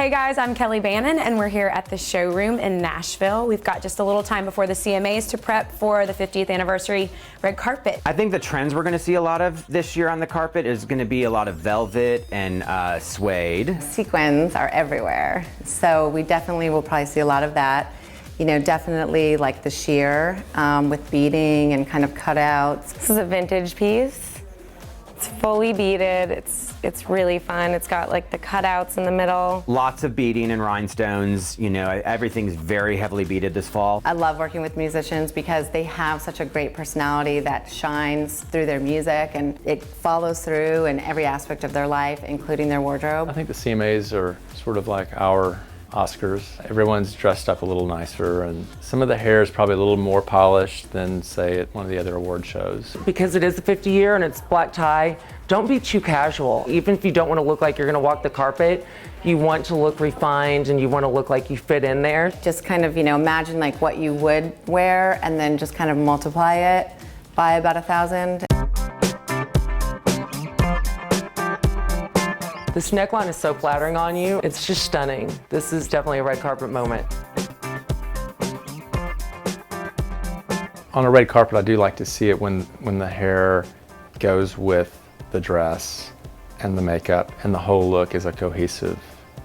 Hey guys, I'm Kelly Bannon and we're here at the showroom in Nashville. We've got just a little time before the CMAs to prep for the 50th anniversary red carpet. I think the trends we're going to see a lot of this year on the carpet is going to be a lot of velvet and suede. Sequins are everywhere, so we definitely will probably see a lot of that. You know, definitely like the sheer with beading and kind of cutouts. This is a vintage piece. It's fully beaded. It's really fun. It's got like the cutouts in the middle. Lots of beading and rhinestones. You know, everything's very heavily beaded this fall. I love working with musicians because they have such a great personality that shines through their music, and it follows through in every aspect of their life, including their wardrobe. I think the CMAs are sort of like our Oscars. Everyone's dressed up a little nicer, and some of the hair is probably a little more polished than, say, at one of the other award shows. Because it is the 50 year and it's black tie, don't be too casual. Even if you don't want to look like you're going to walk the carpet, you want to look refined and you want to look like you fit in there. Just kind of, you know, imagine like what you would wear and then just kind of multiply it by about 1,000. This neckline is so flattering on you. It's just stunning. This is definitely a red carpet moment. On a red carpet, I do like to see it when the hair goes with the dress and the makeup, and the whole look is a cohesive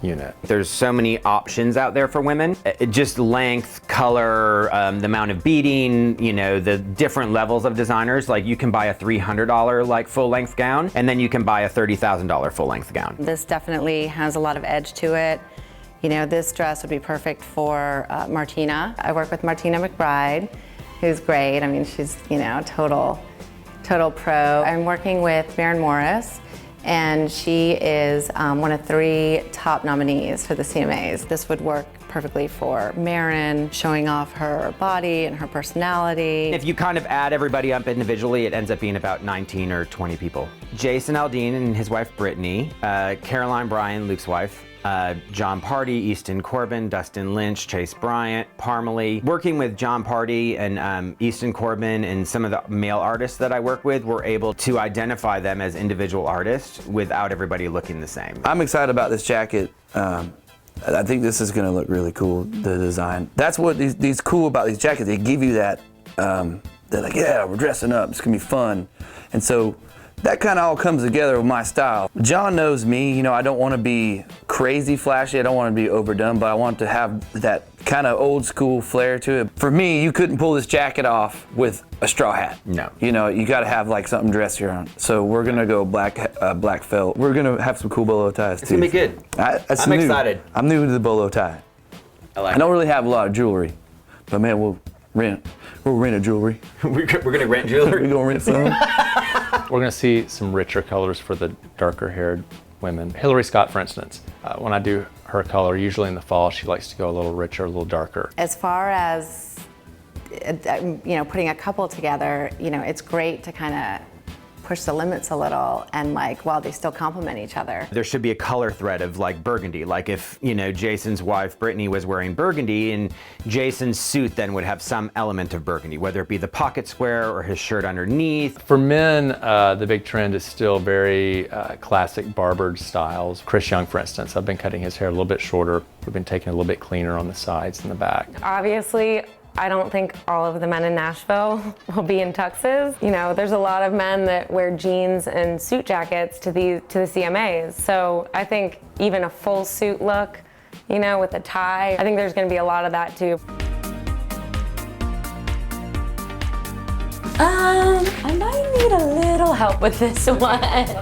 unit. There's so many options out there for women. Just length, color, the amount of beading, you know, the different levels of designers. Like you can buy a $300 like full-length gown, and then you can buy a $30,000 full-length gown. This definitely has a lot of edge to it. You know, this dress would be perfect for Martina. I work with Martina McBride, who's great. I mean, she's, you know, total pro. I'm working with Maren Morris, and she is one of 3 top nominees for the CMAs. This would work perfectly for Maren, showing off her body and her personality. If you kind of add everybody up individually, it ends up being about 19 or 20 people. Jason Aldean and his wife Brittany, Caroline Bryan, Luke's wife, Jon Pardi, Easton Corbin, Dustin Lynch, Chase Bryant, Parmalee. Working with Jon Pardi and Easton Corbin and some of the male artists that I work with, we're able to identify them as individual artists without everybody looking the same. I'm excited about this jacket. I think this is gonna look really cool, the design. That's what these cool about these jackets, they give you that, they're like, yeah, we're dressing up, it's gonna be fun. And so that kind of all comes together with my style. Jon knows me, you know, I don't want to be crazy flashy, I don't want to be overdone, but I want to have that kind of old school flair to it. For me, you couldn't pull this jacket off with a straw hat. No. You know, you got to have like something dressier on. So we're going to go black felt. We're going to have some cool bolo ties too. It's going to be good. I'm excited. I'm new to the bolo tie. I don't really have a lot of jewelry, but man, we'll rent a jewelry. We're going to rent jewelry? We're going to rent some. We're going to see some richer colors for the darker haired women. Hillary Scott, for instance, when I do her color, usually in the fall, she likes to go a little richer, a little darker. As far as, you know, putting a couple together, you know, it's great to kind of push the limits a little, and like while they still complement each other. There should be a color thread of like burgundy. Like if, you know, Jason's wife Brittany was wearing burgundy, and Jason's suit then would have some element of burgundy, whether it be the pocket square or his shirt underneath. For men, the big trend is still very classic barbered styles. Chris Young, for instance, I've been cutting his hair a little bit shorter. We've been taking it a little bit cleaner on the sides and the back. Obviously, I don't think all of the men in Nashville will be in tuxes. You know, there's a lot of men that wear jeans and suit jackets to the CMAs. So I think even a full suit look, you know, with a tie, I think there's going to be a lot of that too. I might need a little help with this one.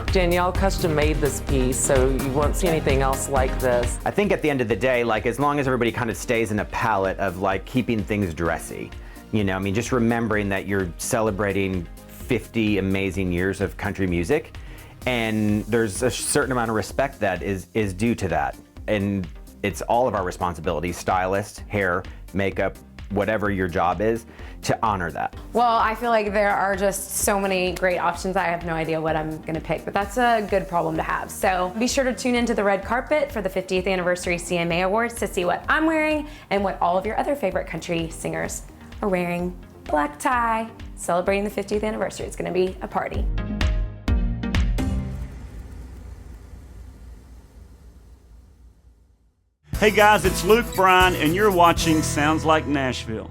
Danielle custom made this piece, so you won't see anything else like this. I think at the end of the day, like as long as everybody kind of stays in a palette of like keeping things dressy, you know, I mean, just remembering that you're celebrating 50 amazing years of country music, and there's a certain amount of respect that is due to that. And it's all of our responsibilities, stylists, hair, makeup, whatever your job is, to honor that. Well, I feel like there are just so many great options. I have no idea what I'm gonna pick, but that's a good problem to have. So be sure to tune into the red carpet for the 50th anniversary CMA Awards to see what I'm wearing and what all of your other favorite country singers are wearing. Black tie, celebrating the 50th anniversary. It's gonna be a party. Hey guys, it's Luke Bryan, and you're watching Sounds Like Nashville.